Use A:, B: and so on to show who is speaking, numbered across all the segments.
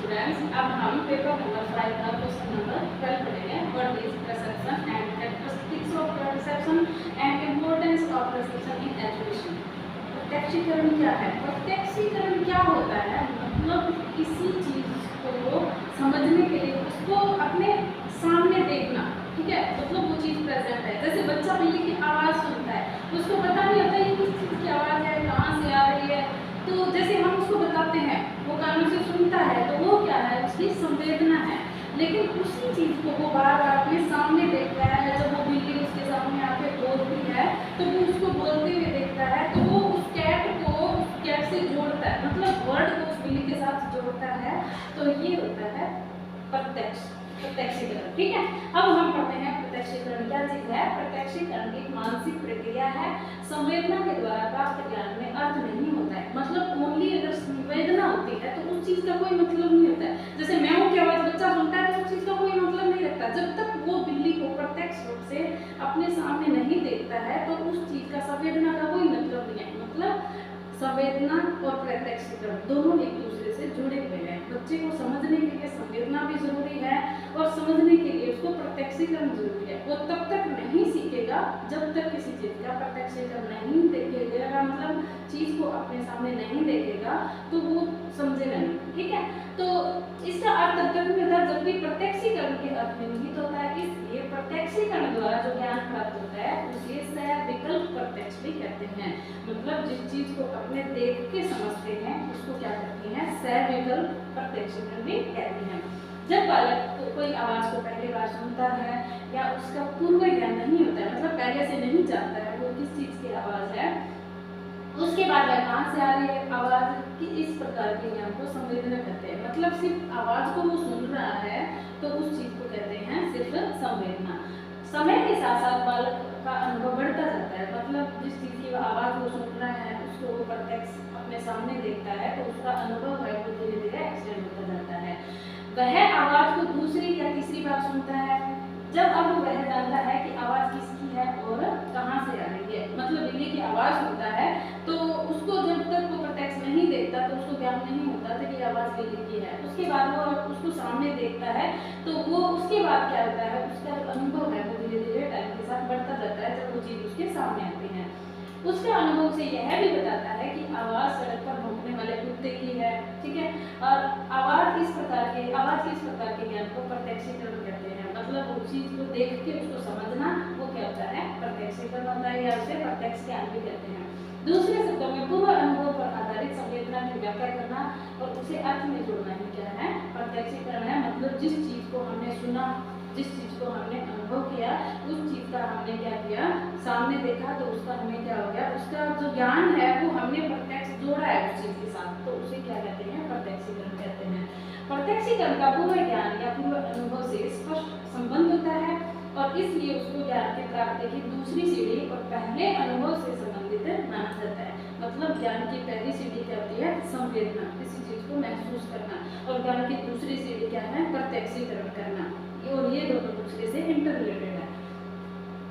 A: Students, अब हम paper number 5 का क्वेश्चन नंबर 12 पढ़ेंगे। What is perception and characteristics of perception and importance of perception in education. प्रत्यक्षीकरण क्या है? प्रत्यक्षीकरण क्या होता है? मतलब किसी चीज को समझने के लिए उसको अपने सामने देखना, ठीक है। मतलब वो चीज प्रेजेंट है। जैसे बच्चा बिल्ली की आवाज सुनता है, उसको पता नहीं होता ये किस चीज की आवाज है, कहाँ से आ रही है। तो जैसे हम उसको बताते हैं, वो कानों से सुनता है, तो वो क्या है? उसकी संवेदना है। लेकिन उसी चीज को वो बार बार अपने सामने देखता है। जब वो बिल्ली उसके सामने आके बोलती है तो वो उसको बोलते हुए देखता है, तो वो उस कैट को कैट से जोड़ता है, मतलब वर्ड को उस बिल्ली के साथ जोड़ता है। तो ये होता है प्रत्यक्षीकरण, ठीक है। अब हम पढ़ते हैं प्रत्यक्षीकरण क्या चीज है। प्रत्यक्षीकरण एक मानसिक प्रक्रिया है। संवेदना के द्वारा प्राप्त ज्ञान में अर्थ नहीं होता है। मतलब ओनली अगर संवेदना होती है तो उस चीज का कोई मतलब नहीं होता है। जैसे मैं की आवाज बच्चा सुनता है तो उस चीज का कोई मतलब नहीं रखता। जब तक वो बिल्ली को प्रत्यक्ष रूप से अपने सामने नहीं देखता है तो उस चीज का संवेदना का कोई मतलब नहीं है। मतलब संवेदना और प्रत्यक्षीकरण दोनों एक दूसरे से जुड़े हुए हैं। बच्चे को समझने के लिए संवेदना भी जरूरी है और समझने के लिए उसको प्रत्यक्षीकरण जरूरी है। वो तब तक नहीं सीखेगा जब तक किसी चीज का प्रत्यक्षीकरण नहीं देखेगा, मतलब चीज को अपने सामने नहीं देखेगा तो वो समझेगा नहीं, ठीक है। तो इसका अर्थ तब तक नहीं होता जब भी प्रत्यक्षीकरण के अर्थ में निहित होता है। इसलिए प्रत्यक्षीकरण द्वारा जो ज्ञान प्राप्त होता है उसे सविकल्प प्रत्यक्ष भी कहते हैं। मतलब जिस चीज को अपने देख के समझते हैं उसको क्या कहते हैं? सविकल्प प्रत्यक्षीकरण भी कहते हैं। जब बालक कोई आवाज को पहली बार सुनता है या उसका पूर्व ज्ञान नहीं होता है, मतलब पहले से नहीं जानता है वो किस चीज की आवाज है, उसके बाद वह कहाँ से आ रही है आवाज की, इस प्रकार के ज्ञान को संवेदना कहते हैं। मतलब सिर्फ आवाज को वो सुन रहा है तो उस चीज को कहते हैं सिर्फ संवेदना। समय के साथ साथ बालक का अनुभव बढ़ता जाता है। मतलब जिस चीज की आवाज वो सुन रहा है उसको वो प्रत्यक्ष अपने सामने देखता है तो उसका अनुभव है वो धीरे धीरे एक्सटेंड होता जाता है। वह आवाज को दूसरी या तीसरी बार सुनता है जब अब वह जानता है कि आवाज किसकी है और कहाँ से आ रही है। मतलब बिल्ली की आवाज सुनता है तो उसको जब तक वो प्रत्यक्ष नहीं देखता तो उसको ज्ञान नहीं होता था कि आवाज बिल्ली की है। उसके बाद वो उसको सामने देखता है तो वो उसके बाद क्या होता है, उसका जो अनुभव है वो धीरे धीरे टाइम के साथ बढ़ता जाता है। जब वो चीज उसके सामने आती है उसके अनुभव से यह भी बताता है कि आवाज सड़क पर भौंकने वाले कुत्ते की है, ठीक है। और आवाज किस प्रकार के ज्ञान को प्रत्यक्षीकरण कहते हैं। मतलब उस चीज को देख के उसको समझना वो क्या होता है? प्रत्यक्षीकरण होता है या उसे प्रत्यक्ष ज्ञान भी कहते हैं। दूसरे शब्दों में पूर्व अनुभव पर आधारित संवेदना की व्याख्या करना और उसे अर्थ में जोड़ना ही क्या है? प्रत्यक्षीकरण है। मतलब जिस चीज को हमने सुना, जिस चीज को हमने अनुभव किया, उस चीज का हमने क्या किया? सामने देखा तो उसका हमें क्या हो गया? उसका जो ज्ञान है वो हमने प्रत्यक्ष जोड़ा है उस चीज के साथ, तो उसे क्या कहते हैं? प्रत्यक्षीकरण कहते हैं। प्रत्यक्षीकरण का पूर्व ज्ञान या पूर्व अनुभव से स्पष्ट संबंध होता है और इसलिए उसको ज्ञान की प्राप्ति की दूसरी सीढ़ी और पहले अनुभव से संबंधित माना जाता है। मतलब ज्ञान की पहली सीढ़ी क्या होती है? संवेदना, किसी चीज को महसूस करना, और ज्ञान की दूसरी सीढ़ी क्या है? प्रत्यक्षीकरण करना। और ये दोनों दूसरे से इंटर रिलेटेड है।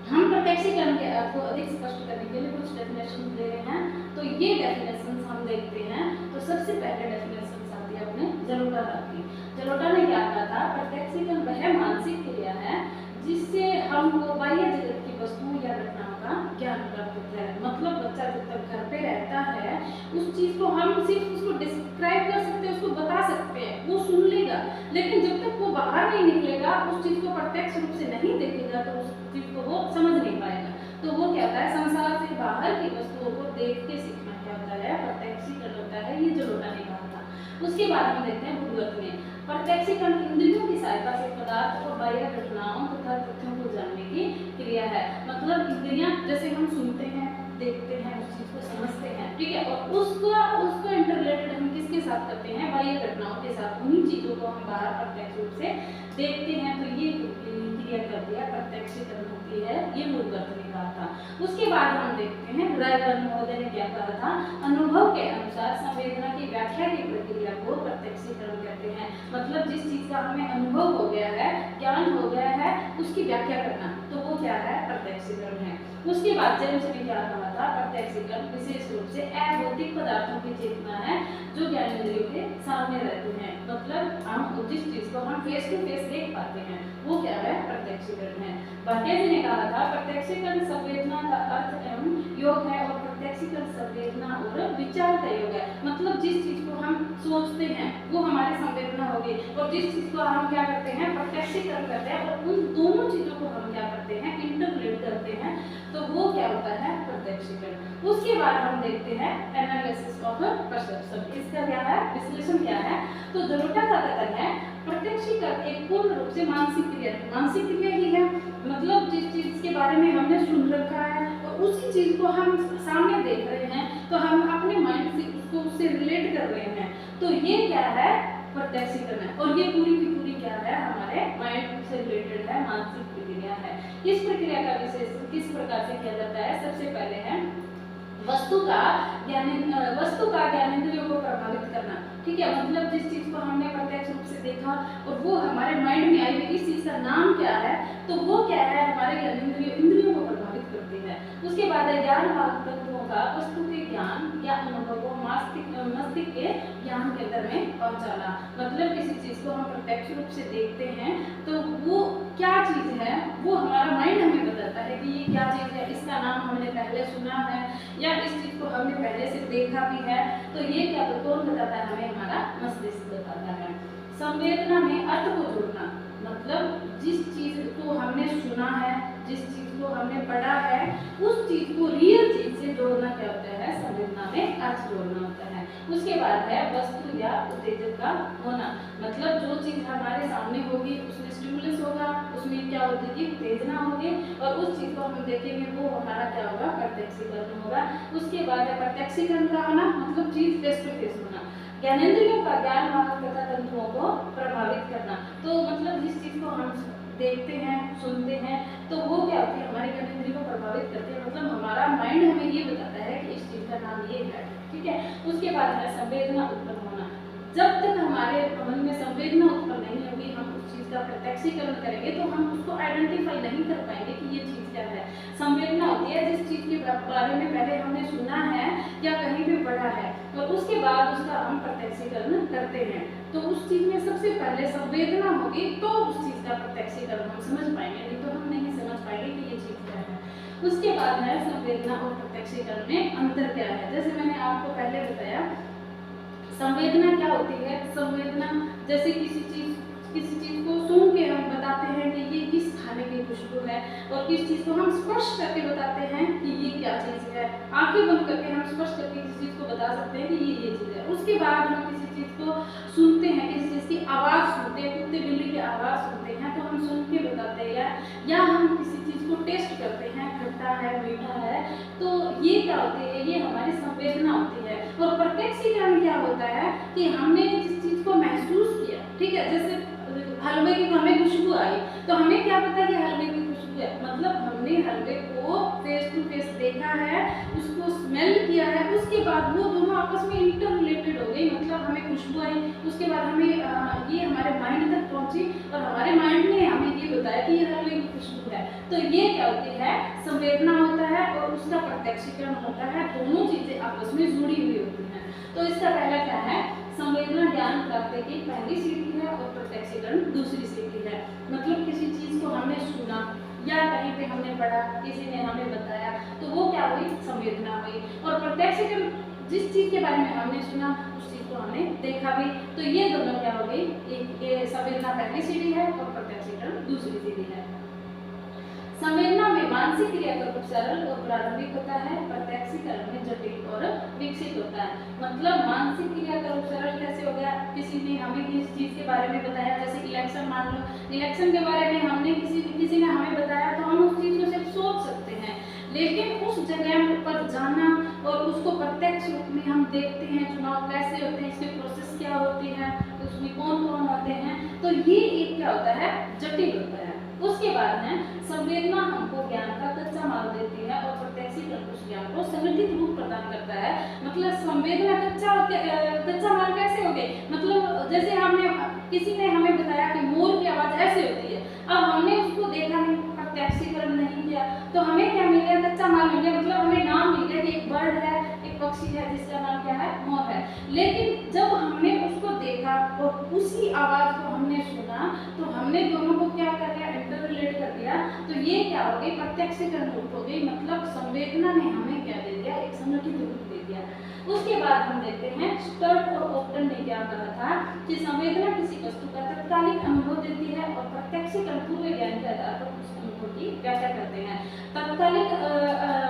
A: हम प्रत्यक्षीकरण के अर्थ को अधिक स्पष्ट करने के लिए कुछ डेफिनेशन दे रहे हैं। तो ये डेफिनेशन हम देखते हैं। तो सबसे पहले डेफिनेशन आती है अपने जलोटा की। जलोटा ने क्या कहा था? प्रत्यक्षीकरण वह मानसिक क्रिया है जिससे हमको बाह्य जगत की वस्तुओं या घटनाओं का ज्ञान प्राप्त होता है। मतलब बच्चा जब तक घर पे रहता है उस चीज को हम सिर्फ उसको डिस्क्राइब कर सकते हैं, उसको बता सकते हैं, वो सुन लेगा। लेकिन जब तक वो बाहर नहीं निकलेगा, उस चीज को प्रत्यक्ष रूप से नहीं देखेगा तो उस चीज को वो समझ नहीं पाएगा। तो वो क्या होता है? संसार से बाहर की वस्तुओं को देख के सीखना क्या होता है? प्रत्यक्षीकरण होता है। ये जलोटा ने कहा था। उसके बाद हम देखते हैं भूगर्भ में। प्रत्यक्षीकरण इंद्रियों की सहायता से पदार्थ और बाह्य घटनाओं तथा तथ्यों को जानने की क्रिया है। मतलब इंद्रियां जैसे हम सुनते हैं, देखते हैं, उस चीज को समझते हैं, ठीक है। और उसको इंटरलेटेड हम किसके साथ करते हैं? बाह्य घटनाओं के साथ। उन्हीं चीजों को हम बाहर प्रत्यक्ष रूप से देखते हैं। तो ये क्रिया करती है प्रत्यक्षीकरण होती है। ये भूगर्भ ने कहा था। उसके बाद हम देखते हैं रायगढ़ महोदय ने क्या कहा था? अनुभव के अनुसार संवेदना की व्याख्या की प्रक्रिया को प्रत्यक्षीकरण कहते हैं। मतलब जिस चीज का हमें अनुभव हो गया है, ज्ञान हो गया है, उसकी व्याख्या करना, तो वो क्या है? प्रत्यक्षीकरण है। उसके बाद जेम्स ने क्या कहा था? प्रत्यक्षीकरण विशेष रूप से अभौतिक पदार्थों की चेतना है जो ज्ञानेंद्रियों के सामने रहते हैं। मतलब चीज को हम फेस टू फेस देख पाते हैं, वो क्या है, प्रत्यक्षीकरण है। भाटिया जी ने कहा था प्रत्यक्षीकरण संवेदना का अर्थ एवं योग है और प्रत्यक्षीकरण संवेदना और विचार का योग है। मतलब जिस चीज को हम सोचते हैं वो हमारी संवेदना होगी और जिस चीज को हम क्या करते हैं, प्रत्यक्षीकरण करते हैं और उन दोनों चीजों को हम क्या करते हैं, इंटरप्रेट करते हैं, तो वो क्या होता है, प्रत्यक्षीकरण। उसके बाद हम देखते हैं एनालिसिस ऑफ परसेप्शन। इसका क्या है, विश्लेषण क्या है। तो जलोटा का कथन है प्रत्यक्षीकरण एक पूर्ण रूप से मानसिक क्रिया है। मानसिक क्रिया ही है, मतलब जिस चीज के बारे में हमने सुन रखा है और उसी चीज को हम सामने देख रहे हैं तो हम अपने माइंड से उसको उससे रिलेट कर रहे हैं, तो ये क्या है, प्रत्यक्षीकरण है। और ये पूरी की पूरी क्या है, हमारे माइंड से रिलेटेड है, मानसिक प्रक्रिया है। इस प्रक्रिया का विशेष किस प्रकार से किया जाता है, सबसे पहले है वस्तु का ज्ञानेंद्रियों को प्रभावित करना। ठीक है, मतलब जिस चीज को हमने प्रत्यक्ष रूप से देखा और वो हमारे माइंड में आई हुई, इस चीज का नाम क्या है, तो वो क्या है, हमारे इंद्रियों को प्रभावित करती है। उसके बाद है ज्ञान तत्वों का वस्तु के ज्ञान या अनुभव को मस्तिष्क के ज्ञान केंद्र में पहुंचाना। मतलब किसी चीज को हम प्रत्यक्ष रूप से देखते हैं तो वो क्या चीज है, वो हमारा माइंड हमें बताता है कि ये क्या चीज है, इसका नाम हमने पहले सुना है या इस चीज को हमने पहले से देखा भी है, तो ये क्या कौन बताता है, हमें हमारा मस्तिष्क बताता है। संवेदना में अर्थ को जोड़ना, मतलब जिस चीज को हमने सुना है, जिस चीज को हमने पढ़ा है, उस चीज को रियल चीज से जोड़ना क्या होता है, संवेदना में अर्थ जोड़ना होता है। उसके बाद है वस्तु या उत्तेजक का होना, मतलब जो चीज हमारे सामने होगी उसमें स्टिमुलस होगा, उसमें क्या होगी, उत्तेजना होगी और उस चीज को हम देखेंगे वो हमारा क्या होगा, प्रत्यक्षीकरण होगा। उसके बाद है प्रत्यक्षीकरण का होना, मतलब चीज फेस टू फेस होना। ज्ञानेंद्रियों का ज्ञान वाहक तथा तंतुओं को प्रभावित करना, तो मतलब जिस चीज को हम देखते हैं, सुनते हैं, तो वो क्या होती है, हमारे ज्ञानेंद्रियों को प्रभावित करती है, मतलब हमारा माइंड हमें ये बताता है कि इस चीज का नाम ये है। ठीक है, उसके बाद है संवेदना उत्पन्न होना। जब तक हमारे मन में संवेदना उत्पन्न नहीं होगी, हम उस चीज का प्रत्यक्षीकरण करेंगे तो हम उसको आइडेंटिफाई नहीं कर पाएंगे कि ये चीज क्या है। संवेदना होती है जिस चीज के बारे में पहले हमने सुना है या कहीं भी पढ़ा है और उसके बाद उसका हम प्रत्यक्षीकरण करते हैं, तो उस चीज में सबसे पहले संवेदना होगी तो उस चीज का प्रत्यक्षीकरण हम समझ पाएंगे, नहीं तो हम नहीं समझ पाएंगे कि ये चीज क्या है। उसके बाद है संवेदना और प्रत्यक्षीकरण में अंतर क्या है। जैसे मैंने आपको पहले बताया संवेदना क्या होती है, संवेदना जैसे किसी चीज को सुन के हम बताते हैं कि ये किस खाने की खुशबू है और किस चीज को हम स्पर्श करके बताते हैं कि ये क्या चीज है। आंखें बंद करके हम स्पर्श करके किसी चीज को बता सकते हैं कि ये चीज है। उसके बाद हम किसी चीज को सुनते हैं, किसी चीज की आवाज सुनते हैं, कुत्ते बिल्ली की आवाज सुनते हैं तो हम सुन के बताते हैं, या हम किसी चीज को टेस्ट करते हैं, खट्टा है, मीठा है, तो ये क्या होती है, ये हमारी संवेदना होती है। और प्रत्यक्षीकरण क्या होता है कि हमने जिस चीज को महसूस किया, ठीक है, जैसे हलवे की हमें खुशबू आई तो हमें क्या पता कि हलवे की खुशबू है, मतलब हमने हलवे को फेस टू फेस देखा है, उसको स्मेल किया है, उसके बाद वो दोनों आपस में इंटर रिलेटेड हो गई, मतलब हमें खुशबू आई, उसके बाद हमें ये हमारे माइंड तक पहुंची और हमारे माइंड ने हमें ये बताया कि ये हलवे की खुशबू है। तो ये क्या होती है, संवेदना होता है और उसका प्रत्यक्षीकरण होता है, दोनों चीजें आपस में जुड़ी हुई होती हैं। तो इसका पहला क्या है, संवेदना ज्ञान प्राप्ति की पहली सीढ़ी है और प्रत्यक्षीकरण दूसरी सीढ़ी है। मतलब किसी चीज को हमने सुना या कहीं पे हमने पढ़ा, किसी ने हमें बताया, तो वो क्या हुई, संवेदना हुई। और प्रत्यक्षीकरण जिस चीज के बारे में हमने सुना उस चीज को हमने देखा भी, तो ये दोनों क्या हो गई, एक संवेदना पहली सीढ़ी है और प्रत्यक्षीकरण दूसरी सीढ़ी है। संवेदना में मानसिक क्रिया का रूप सरल और प्रारंभिक होता है, प्रत्यक्षीकरण में जटिल और विकसित होता है। मतलब मानसिक क्रिया का रूप सरल कैसे हो गया, किसी ने हमें किसी चीज के बारे में बताया, जैसे इलेक्शन मान लो, इलेक्शन के बारे में हमने किसी ने हमें बताया तो हम उस चीज को सिर्फ सोच सकते हैं, लेकिन उस जगह पर जाना और उसको प्रत्यक्ष रूप में हम देखते हैं, चुनाव कैसे होते हैं, इसकी प्रोसेस क्या होती है, उसमें कौन कौन होते हैं, तो ये एक क्या होता है, जटिल होता है। उसके बाद है संवेदना हमको ज्ञान का कच्चा माल देती है और प्रत्यक्षीकरण उस ज्ञान को संगठित रूप प्रदान करता है। मतलब संवेदना कच्चा माल कैसे हो गए, मतलब जैसे हमने किसी ने हमें बताया कि मोर की आवाज ऐसे होती है, अब हमने उसको देखा नहीं, प्रत्यक्षीकरण नहीं किया, तो हमें क्या मिल गया, कच्चा माल मिल गया, मतलब हमें नाम मिल गया कि एक बर्ड है, एक पक्षी है जिसका नाम क्या है, मोर है। लेकिन जब हमने उसको देखा और उसी आवाज को हमने हमने सुना, तो हमने दोनों को क्या कर दिया, इंटर रिलेट कर दिया, तो ये क्या हो गई, प्रत्यक्षीकरण रूप हो गई। मतलब संवेदना ने हमें क्या दे दिया, एक संगठित रूप दे दिया। उसके बाद हम देखते हैं स्टर्ट और ओप्टन ने क्या कहा था कि संवेदना किसी वस्तु का तत्कालिक अनुभव देती है और प्रत्यक्षीकरण पूर्व ज्ञान के आधार पर उस अनुभव की व्याख्या करते हैं। तत्कालिक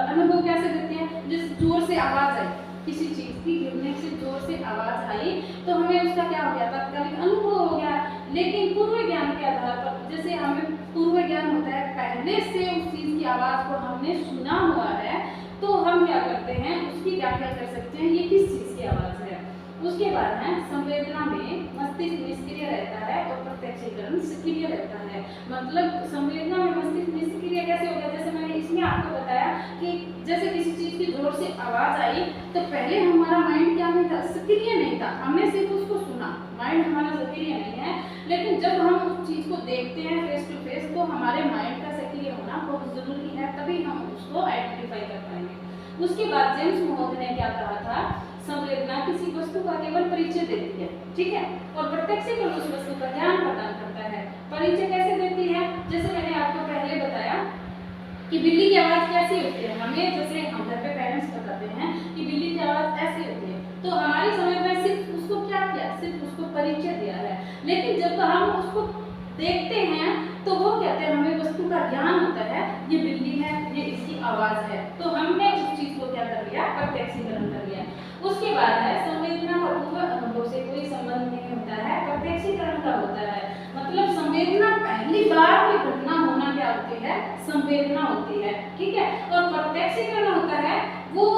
A: अनुभव कैसे देते हैं, जिस जोर से आवाज आई, किसी चीज की गिरने से जोर से आवाज आई तो हमें उसका क्या हो गया, तत्कालिक अनुभव हो गया। लेकिन पूर्व ज्ञान के आधार पर, जैसे हमें पूर्व ज्ञान होता है, पहले से उस चीज की आवाज को हमने सुना हुआ है, तो हम क्या करते हैं, उसकी व्याख्या कर सकते हैं ये किस चीज की आवाज है। उसके बाद है संवेदना में मस्तिष्क निष्क्रिय रहता है और प्रत्यक्षीकरण सक्रिय रहता है। मतलब संवेदना में मस्तिष्क निष्क्रिय कैसे हो गया, जैसे मैंने इसमें आपको बताया कि जैसे किसी चीज की जोर से आवाज आई तो पहले हमारा माइंड क्या नहीं था, सक्रिय नहीं था, हमने सिर्फ उसको सुना, माइंड हमारा सक्रिय नहीं है। लेकिन जब हम उस चीज को देखते हैं फेस टू फेस, तो हमारे माइंड का सक्रिय होना बहुत जरूरी है, तभी हम उसको आइडेंटिफाई कर पाएंगे। उसके बाद जेम्स महोदय ने क्या कहा था, संवेदना किसी वस्तु का केवल परिचय देती है, ठीक है, और प्रत्यक्षीकरण उस वस्तु का ज्ञान प्रदान करता है। परिचय कैसे देती है, जैसे मैंने आपको पहले बताया कि बिल्ली की आवाज कैसी होती है, हमें जैसे हम घर पे पेरेंट्स बताते हैं कि बिल्ली की आवाज ऐसी होती है, तो हमारी समझ में सिर्फ उसको क्या किया, सिर्फ उसको परिचय दिया है। लेकिन जब हम उसको देखते हैं तो वो कहते हैं, हमें वस्तु का ज्ञान होता है, ये बिल्ली है, ये इसकी आवाज है, तो हमने उस चीज को क्या कर लिया, प्रत्यक्षीकरण कर लिया। उसके बाद है संवेदना का पूर्व अनुभव से कोई संबंध नहीं होता है, प्रत्यक्षीकरण का होता है। मतलब संवेदना पहली बार कोई घटना होना क्या होती है, संवेदना होती है, ठीक है। और प्रत्यक्षीकरण होता है वो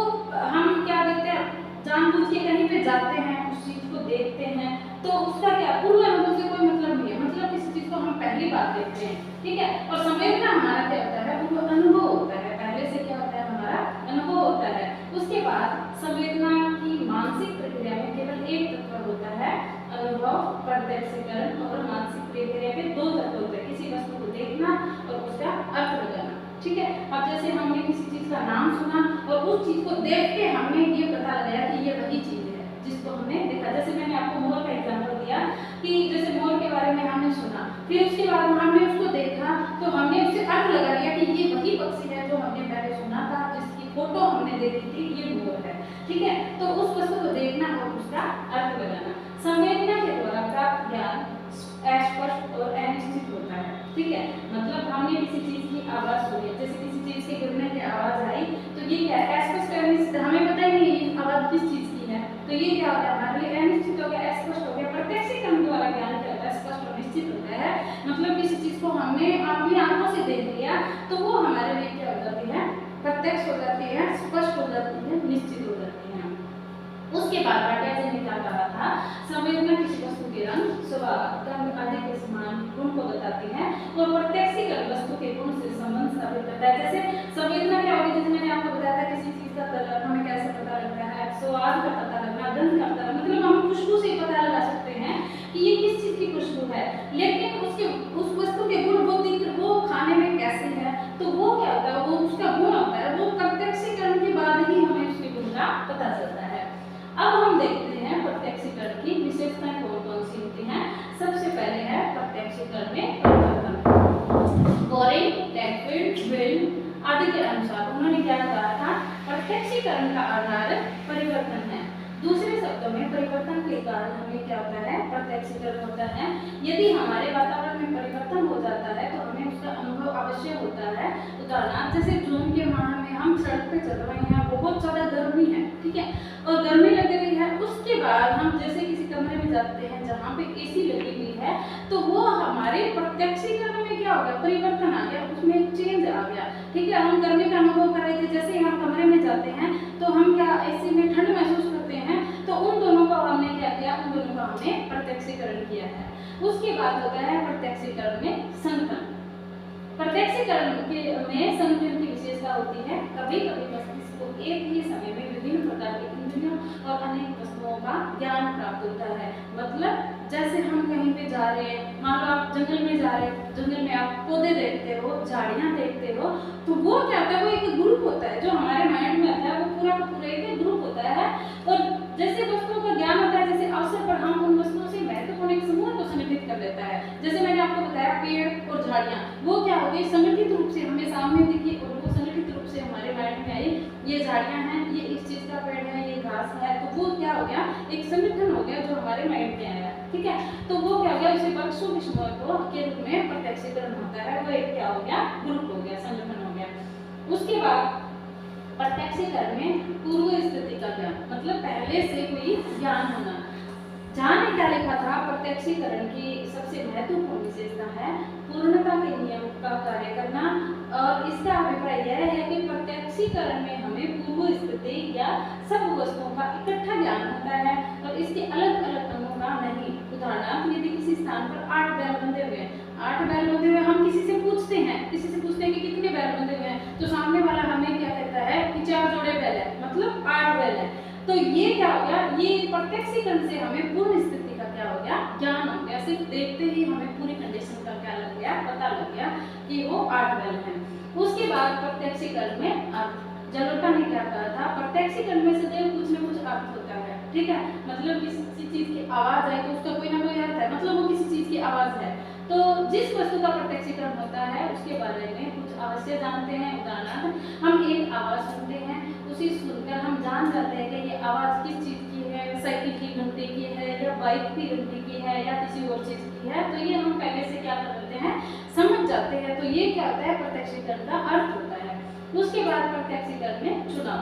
A: हम क्या देखते हैं, जानबूझ के कहीं पे जाते हैं, उस चीज को देखते हैं, तो उसका क्या पूर्व अनुभव से कोई मतलब नहीं है, मतलब किसी चीज को हम पहली बार देखते हैं, ठीक है। और संवेदना हमारा क्या होता है, वो अनुभव होता है, पहले से क्या होता है, हमारा अनुभव होता है। उसके बाद संवेदना की मानसिक प्रक्रिया में केवल एक तत्व होता है, अनुभव, प्रत्यक्षीकरण और मानसिक प्रक्रिया के दो तत्व होते हैं, किसी वस्तु को देखना और उसका अर्थ लगाना, ठीक है। अब जैसे हमने किसी चीज का नाम सुना और उस चीज को देख के हमने ये पता लगाया कि ये वही चीज है जिसको हमने देखा। जैसे मैंने आपको मोर का एग्जांपल दिया कि जैसे मोर के बारे में हमने सुना, फिर उसके बाद हमने उसको देखा तो हमने उससे अर्थ लगा लिया कि ये वही पक्षी है जो हमने पहले सुना था, जिसकी फोटो हमने देखी थी, ये मोर है, ठीक है। तो उस वस्तु को देखना और उसका अर्थ लगाना। संवेदना के द्वारा प्राप्त ज्ञान अस्पष्ट और अनिश्चित होता है, ठीक है। मतलब हमने किसी चीज की आवाज सुनी, जैसे किसी चीज के गिरने की आवाज आई, तो ये क्या है, अस्पष्ट अनिश्चित, हमें पता ही नहीं ये आवाज किस चीज की है, तो ये क्या होता है, हमारे लिए अनिश्चित हो गया, अस्पष्ट हो गया। प्रत्यक्षीकरण द्वारा ज्ञान क्या होता है, स्पष्ट और निश्चित होता है। मतलब किसी चीज को हमने अपनी आंखों से देख लिया तो वो हमारे लिए क्या हो जाती है, प्रत्यक्ष हो जाती है, स्पष्ट हो जाती है, निश्चित हो जाती है। उसके बाद राजा ने क्या कहा था, संवेदना किसी वस्तु के रंग, स्वभाव, गंध आदि के समान गुण को बताती है और प्रत्यक्षीकरण वस्तु के गुण से संबंध स्थापित करता है। जैसे संवेदना क्या होगी, जैसे मैंने आपको बताया था किसी चीज का कलर हमें कैसे पता लगता है, स्वाद का पता लगना, गंध का पता, मतलब हम खुशबू से पता लगा सकते हैं कि ये किस चीज की खुशबू है। लेकिन उसके उस वस्तु के गुण वो खाने में कैसे है, तो वो क्या होता है, वो उसका गुण होता है, वो प्रत्यक्षीकरण के बाद ही हमें उसके गुण का पता चलता है। अब हम देखते हैं प्रत्यक्षीकरण की विशेषताएं कौन कौन सी होती हैं। सबसे पहले है प्रत्यक्षीकरण में परिवर्तन। बोरिंग, टैगफील्ड, विल्ड आदि के अनुसार उन्होंने क्या कहा था, प्रत्यक्षीकरण का आधार परिवर्तन है। दूसरे शब्दों में परिवर्तन के कारण हमें क्या होता है, प्रत्यक्षीकरण होता है। यदि हमारे वातावरण में परिवर्तन हो जाता है तो हमें उसका अनुभव अवश्य होता है। उदाहरण जैसे जून के माह में हम सड़क पे चल रहे हैं, बहुत ज्यादा गर्मी है, ठीक है, और गर्मी लग रही है, उसके बाद हम जैसे किसी कमरे में जाते हैं जहाँ पे एसी लगी हुई है, तो वो हमारे प्रत्यक्षीकरण में क्या हो गया, परिवर्तन आ गया, उसमें चेंज आ गया, ठीक है। हम गर्मी का अनुभव कर रहे थे, जैसे ही हम कमरे में जाते हैं तो हम क्या एसी में ठंड महसूस करते हैं, तो उन दोनों को हमने क्या किया, उन दोनों का हमने प्रत्यक्षीकरण किया है। उसके बाद होता है प्रत्यक्षीकरण में संगठन। प्रत्यक्षीकरण में संगठन की विशेषता होती है, कभी कभी मस्तिष्क को एक ही समय में विभिन्न प्रकार के इंद्रियों और अनेक वस्तुओं का ज्ञान प्राप्त होता है। मतलब जैसे हम कहीं पे जा रहे हैं, मान लो आप जंगल में जा रहे हैं, जंगल में आप पौधे देखते हो, झाड़ियाँ देखते हो, तो वो क्या होता है, वो एक ग्रुप होता है जो हमारे माइंड में आता है, वो पूरा का पूरा एक ग्रुप होता है। और जैसे वस्तुओं का ज्ञान होता है, जैसे अवसर पर हम उन वस्तुओं से महत्वपूर्ण एक समूह को संगठित कर लेता है। झाड़ियाँ, वो क्या हो गई, संगठित रूप से हमें सामने दिखी और वो संगठित रूप से हमारे माइंड में आई, ये झाड़ियाँ हैं, ये इस चीज़ का पेड़ है, ये घास है, तो वो क्या हो गया, एक संगठन हो गया जो हमारे माइंड में आया, ठीक है। तो वो क्या हो गया, उसे बक्सों के समूह के रूप में प्रत्यक्षीकरण होता है, वो एक क्या हो गया, ग्रुप हो गया, संगठन हो गया। उसके बाद प्रत्यक्षीकरण में पूर्व स्थिति का ज्ञान, मतलब पहले से कोई ज्ञान होना। जहाँ ने क्या लिखा था, प्रत्यक्षीकरण की सबसे महत्वपूर्ण विशेषता है पूर्णता के नियम का कार्य करना, और इसका अभिप्राय यह है कि प्रत्यक्षीकरण में हमें पूर्व स्थिति या सब वस्तुओं का इकट्ठा ज्ञान होता है और इसके अलग अलग अंगों का नहीं। उदाहरणार्थ यदि किसी स्थान पर 8 बैल बंधे हुए हैं, 8 बैल बंधे हुए, हम किसी से पूछते हैं कि कितने बैल बंधे हुए हैं, तो सामने वाला हमें क्या कहता है कि 4 जोड़े बैल है, मतलब 8 बैल है। तो ये क्या हो गया, ये प्रत्यक्षीकरण से हमें पूर्ण स्थिति का क्या हो गया, ज्ञान हो गया। सिर्फ देखते ही हमें पूरी कंडीशन का क्या लग गया, पता लग गया कि वो 8 बैल है। उसके बाद प्रत्यक्षीकरण में अर्थ, जलोटा ने क्या कहा था, प्रत्यक्षीकरण में सदैव कुछ न कुछ अर्थ होता है, ठीक है। मतलब किसी चीज की आवाज आई तो उसका कोई ना कोई अर्थ है, मतलब वो किसी चीज की आवाज है। तो जिस वस्तु का प्रत्यक्षीकरण होता है उसके बारे में कुछ अवश्य जानते हैं। उदाहरण, हम एक आवाज सुनते हैं, उसी सुनकर हम जान जाते हैं कि ये आवाज किस चीज की है, साइकिल की घंटे की है या बाइक की घंटे की है या किसी और चीज की है। तो ये हम पहले से क्या कर लेते हैं, समझ जाते हैं। तो ये क्या होता है, प्रत्यक्षीकरण का अर्थ होता है। उसके बाद प्रत्यक्षीकरण में चुनाव,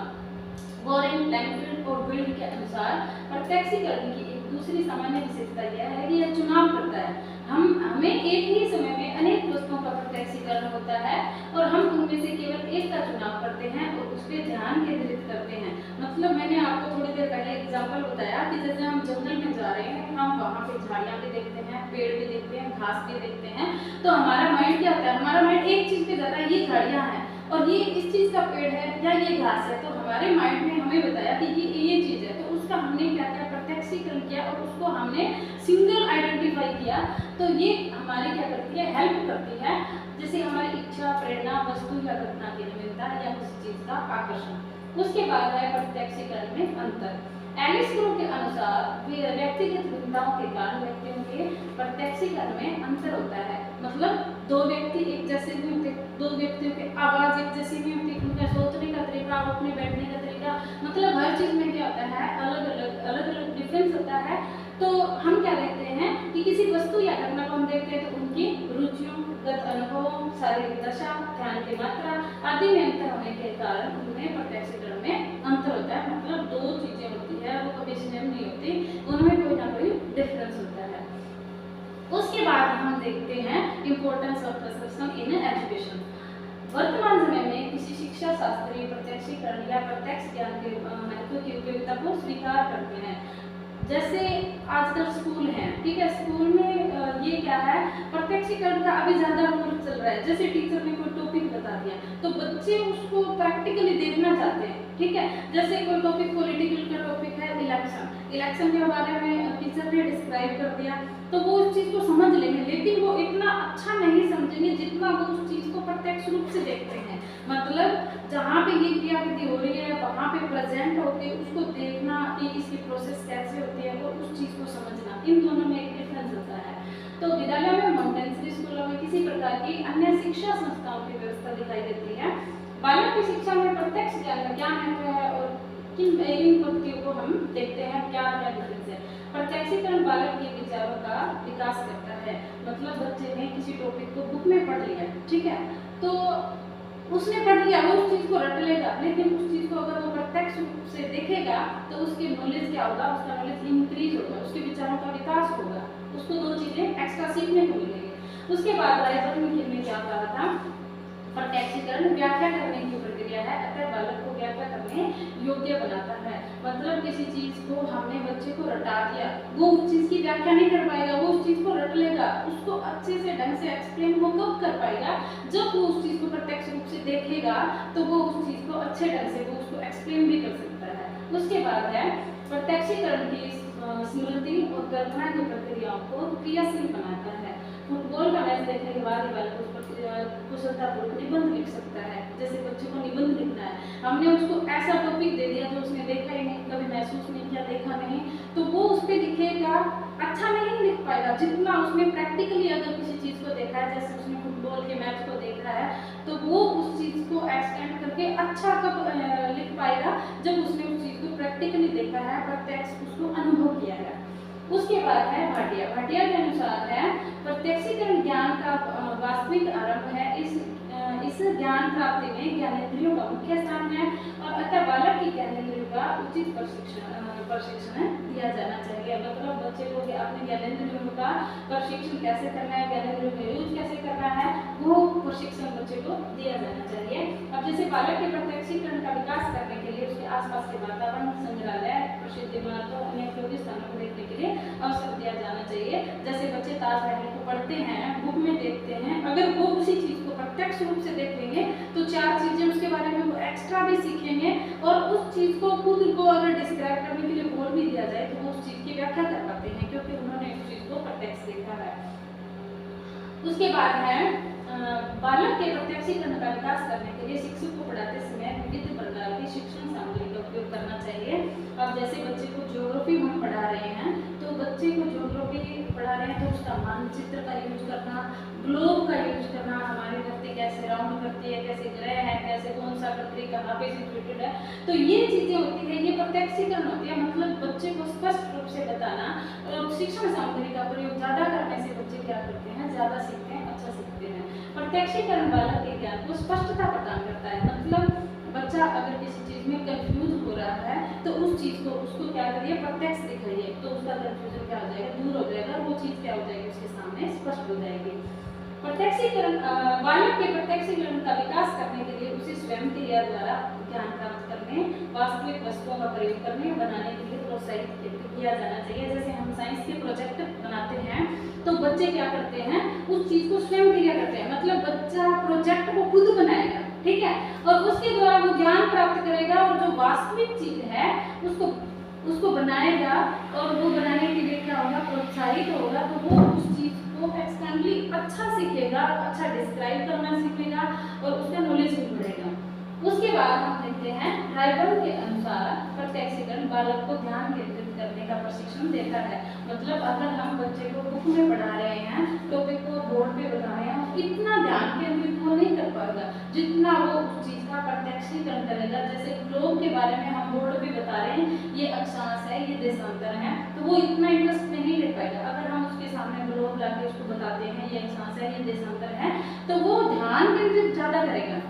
A: वॉरेन, लैंगफील्ड और विल्ड के अनुसार प्रत्यक्षीकरण की एक दूसरी सामान्य विशेषता यह है कि यह चुनाव करता है। हमें एक ही समय में अनेक वस्तुओं का प्रत्यक्षीकरण होता है और हम उनमें से केवल एक का चुनाव करते हैं और उस पर ध्यान केंद्रित करते हैं। मतलब मैंने आपको थोड़ी देर पहले एग्जांपल बताया कि जैसे हम जंगल में जा रहे हैं, हम वहाँ पे झाड़ियाँ भी देखते हैं, पेड़ भी देखते हैं, घास भी देखते हैं, तो हमारा माइंड क्या होता है, हमारा माइंड एक चीज पे जाता है, ये झाड़ियाँ हैं और ये इस चीज का पेड़ है या ये घास है। तो हमारे माइंड ने हमें बताया कि ये चीज है, तो उसका हमने क्या किया, प्रत्यक्षीकरण किया और उसको हमने सिंगल आइडेंटिफाई किया। तो ये हमारी क्या करती है, हेल्प करती है। जैसे हमारी इच्छा, प्रेरणा, वस्तु या घटना की नवीनता या किसी चीज का आकर्षण। उसके बाद है प्रत्यक्षीकरण में अंतर। एलिस ग्रुप के अनुसार व्यक्तिगत भिन्नताओं के कारण व्यक्तियों के प्रत्यक्षीकरण में अंतर होता है। मतलब दो व्यक्ति एक जैसे नहीं होते, दो व्यक्तियों की आवाज एक जैसी नहीं होती, उनका सोचने का तरीका, उठने बैठने का तरीका, मतलब हर चीज में क्या होता है, अलग अलग डिफरेंस होता है। तो हम क्या देखते हैं कि किसी वस्तु या घटना को हम देखते हैं तो उनकी रुचियों, गत अनुभवों, शारीरिक दशा, ध्यान की मात्रा आदि में अंतर होने के कारण उनमें प्रत्यक्षीकरण में अंतर होता है। मतलब दो चीजें होती है, वो कभी सेम नहीं होती, उनमें कोई ना कोई डिफरेंस होता है। उसके बाद हम देखते हैं importance of perception in education. वर्तमान समय में किसी शिक्षा शास्त्री प्रत्यक्षीकरण या प्रत्यक्ष ज्ञान के महत्व की उपयोगिता को स्वीकार करते हैं। जैसे आजकल स्कूल हैं, ठीक है, स्कूल में ये क्या है, प्रत्यक्षीकरण का अभी ज्यादा रोल चल रहा है। जैसे टीचर ने कोई टॉपिक बता दिया तो बच्चे उसको प्रैक्टिकली देखना चाहते हैं, ठीक है। जैसे कोई टॉपिक पॉलिटिकल का टॉपिक है, इलेक्शन के बारे में टीचर ने डिस्क्राइब कर दिया तो वो उस चीज को समझ लेंगे, लेकिन वो इतना अच्छा नहीं समझेंगे जितना वो उस चीज को प्रत्यक्ष रूप से देखते हैं। मतलब जहाँ पे ये क्रियाविधि हो रही है वहाँ पे प्रेजेंट होके उसको देखना कि इसकी प्रोसेस कैसे होती है और उस चीज को समझना, इन दोनों में एक डिफरेंस होता है। तो विद्यालय में, मॉन्टेसरी स्कूलों में, किसी प्रकार की अन्य शिक्षा संस्थाओं की व्यवस्था दिखाई देती है। बालक की शिक्षा में प्रत्यक्ष ज्ञान का क्या महत्व है और किन पद्धतियों को हम देखते हैं, क्या क्या डिफरेंस है। प्रत्यक्षीकरण बालक के विचारों का विकास करता है। मतलब बच्चे ने किसी टॉपिक को बुक में पढ़ लिया, ठीक है, तो उसने पढ़ लिया, वो उस चीज को रट लेगा, लेकिन उस चीज को अगर वो प्रत्यक्ष रूप से देखेगा तो उसकी नॉलेज क्या होगा, उसका नॉलेज इंक्रीज होगा, उसके विचारों का विकास होगा, उसको दो चीजें एक्स्ट्रा सीखने को मिलेंगी। उसके बाद राइजर ने क्या कहा था, प्रत्यक्षीकरण व्याख्या करने की प्रक्रिया है, अतः बालक को व्याख्या करने योग्य बनाता है। मतलब किसी चीज को हमने बच्चे को रटा दिया, वो उस चीज की व्याख्या नहीं कर पाएगा, वो उस चीज को रट लेगा, उसको अच्छे से ढंग से एक्सप्लेन वो कब कर पाएगा, जब वो उस चीज को प्रत्यक्ष रूप से देखेगा तो वो उस चीज को अच्छे ढंग से वो उसको एक्सप्लेन भी कर सकता है। उसके बाद है प्रत्यक्षीकरण की स्मृति और कल्पना की प्रक्रियाओं को क्रियाशील बनाता है। फुटबॉल का मैच देखने के बाद ही बालक उस पर कुशलतापूर्वक निबंध लिख सकता है। जैसे बच्चे को निबंध लिखना है, हमने उसको ऐसा टॉपिक दे दिया जो उसने देखा ही नहीं, कभी महसूस नहीं किया, देखा नहीं, तो वो उस पर लिखेगा, अच्छा नहीं लिख पाएगा। जितना उसने प्रैक्टिकली अगर किसी चीज़ को देखा है, जैसे उसने फुटबॉल के मैच को देखा है, तो वो उस चीज़ को एक्सटेंड करके अच्छा कब लिख पाएगा, जब उसने उस चीज़ को प्रैक्टिकली देखा है, प्रत्यक्ष उसको अनुभव किया है। उसके बाद है भाटिया। भाटिया के अनुसार है प्रत्यक्षीकरण ज्ञान का वास्तविक आरंभ है। इस ज्ञान प्राप्ति में ज्ञानेंद्रियों का मुख्य स्थान है और अतः बालक की ज्ञानेंद्रियों का उचित प्रशिक्षण दिया जाना चाहिए। मतलब बच्चे को अपने ज्ञानेंद्रियों का प्रशिक्षण कैसे करना है, ज्ञानेंद्रियों का यूज कैसे करना है, वो प्रशिक्षण बच्चे को दिया जाना चाहिए। अब जैसे बालक के प्रत्यक्षीकरण का विकास करने के लिए उसके आसपास के वातावरण, संग्रहालय, प्रसिद्ध इमारतों, अन्य उपयोगी स्थानों को देखने के लिए अवसर दिया जाना चाहिए। जैसे बच्चे ताजमहल को पढ़ते हैं, बुक में देखते हैं, अगर वो उसी चीज़ को प्रत्यक्ष रूप से देख लेंगे तो 4 चीजें उसके बारे में वो एक्स्ट्रा भी सीखेंगे और उस चीज को खुद को अगर डिस्क्राइब करने के लिए बोल भी दिया जाए तो वो उस चीज की व्याख्या कर पाते हैं, क्योंकि उन्होंने उस चीज को प्रत्यक्ष देखा है। उसके बाद है बालक के प्रत्यक्षीकरण का विकास करने के लिए शिक्षक को पढ़ाते समय विविध प्रकार की शिक्षण सामग्री का उपयोग करना चाहिए। अब जैसे बच्चे को ज्योग्राफी हम पढ़ा रहे हैं, तो बच्चे को ज्योग्राफी पढ़ा रहे हैं तो उसका मानचित्र का यूज करना, ग्लोब का यूज करना, हमारी धरती कैसे राउंड करती है, कैसे ग्रह है, कैसे कौन सा कंट्री कहाँ पे सिचुएटेड है, तो ये चीजें होती है, ये प्रत्यक्षीकरण होती है। मतलब बच्चे को स्पष्ट रूप से बताना। और शिक्षण सामग्री का प्रयोग ज्यादा करने से बच्चे क्या करते हैं, ज्यादा सीखते हैं, अच्छा सीखते हैं। प्रत्यक्षीकरण बालक के ज्ञान को स्पष्टता प्रदान करता है। मतलब बच्चा अगर किसी चीज में कंफ्यूज हो रहा है तो उस चीज को उसको क्या करिए, प्रत्यक्ष दिखाइए, तो उसका कंफ्यूजन क्या हो जाएगा, दूर हो जाएगा, वो चीज क्या हो जाएगी, उसके सामने स्पष्ट हो जाएगी। प्रत्यक्षीकरण बालक के प्रत्यक्षीकरण का विकास करने के लिए उसे स्वयं क्रिया द्वारा ज्ञान प्राप्त करने, वास्तविक वस्तुओं का प्रयोग करने, बनाने के लिए प्रोत्साहित किया जाना चाहिए। जैसे हम साइंस के प्रोजेक्ट बनाते हैं तो बच्चे क्या करते हैं, उस चीज को स्वयं क्रिया करते हैं। मतलब बच्चा प्रोजेक्ट को खुद बनाएगा, ठीक है, और उसके द्वारा वो ज्ञान प्राप्त करेगा और जो वास्तविक चीज है उसको बनाएगा और वो बनाने के लिए क्या होगा, प्रोत्साहित होगा, तो वो उस चीज को एक्सटेंडली अच्छा सीखेगा, अच्छा डिस्क्राइब करना सीखेगा और उसका नॉलेज भी बढ़ेगा। उसके बाद हम देखते हैं रायबर्न के अनुसार प्रत्यक्षीकरण बालक को ध्यान केंद्रित करने का प्रशिक्षण देता है। मतलब अगर हम बच्चे को बुक में पढ़ा रहे हैं, टॉपिक को बोर्ड पे बता रहे हैं, इतना ध्यान केंद्रित वो नहीं कर पाएगा जितना वो उस चीज का प्रत्यक्षीकरण करेगा। जैसे ग्लोब के बारे में हम बोर्ड पे बता रहे हैं, ये अक्षांश है, ये देशांतर है, तो वो इतना इंटरेस्ट नहीं ले पाएगा। अगर हम उसके सामने ग्लोब लाके उसको बताते हैं, ये अक्षांश है, ये देशांतर है, तो वो ध्यान केंद्रित ज्यादा करेगा।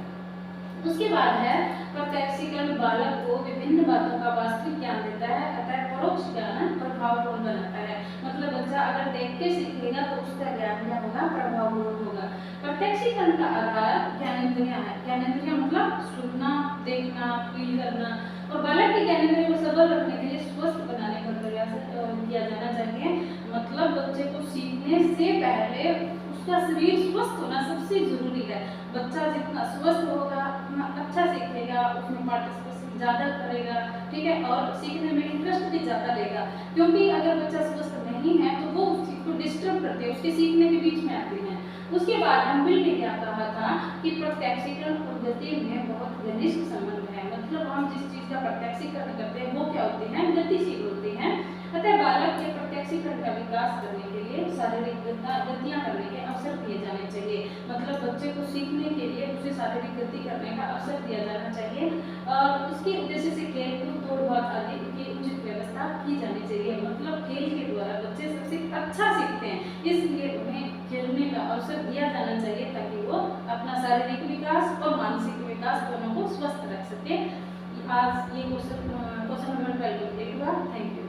A: उसके बाद है प्रत्यक्षीकरण बालक को विभिन्न बातों का वास्तविक ज्ञान देता है, अतः परोक्ष ज्ञान प्रभावपूर्ण बनाता है। मतलब बच्चा अगर देख के सीखेगा तो उसका ज्ञान क्या होगा, प्रभावपूर्ण होगा। प्रत्यक्षीकरण का आधार ज्ञानेंद्रियां है। ज्ञानेंद्रियां मतलब सुनना, देखना, फील करना, और बालक के ज्ञानेंद्रियों को सबल रखने के लिए स्वस्थ बनाने का प्रयास किया जाना चाहिए। मतलब बच्चे को सीखने से पहले उसका शरीर स्वस्थ होना सबसे जरूरी है। बच्चा जितना स्वस्थ होगा उतना अच्छा सीखेगा, उसमें पार्टिसिपेशन ज़्यादा करेगा, ठीक है, और सीखने में इंटरेस्ट भी ज़्यादा लेगा। क्योंकि अगर बच्चा स्वस्थ नहीं है तो वो उस चीज़ को डिस्टर्ब करते हैं, उसके सीखने के बीच में आती हैं। उसके बाद हम्बिल ने क्या कहा था कि प्रत्यक्षीकरण और गति में बहुत घनिष्ठ संबंध है। मतलब हम जिस चीज़ का प्रत्यक्षीकरण करते हैं वो क्या होती है, गतिशील होती हैं। अतः बालक के प्रत्यक्षीकरण का विकास करने के लिए शारीरिक गतियाँ करने के अवसर दिए जाने चाहिए। मतलब बच्चे को सीखने के लिए उसे शारीरिक गति करने का अवसर दिया जाना चाहिए और उसके उद्देश्य से खेलकूद, दौड़ भाग आदि की उचित व्यवस्था की जानी चाहिए। मतलब खेल के द्वारा बच्चे सबसे अच्छा सीखते हैं, इसलिए उन्हें खेलने का अवसर दिया जाना चाहिए ताकि वो अपना शारीरिक विकास और मानसिक विकास दोनों को स्वस्थ रख सके। आज ये क्वेश्चन नंबर 12 हुआ। Thank you.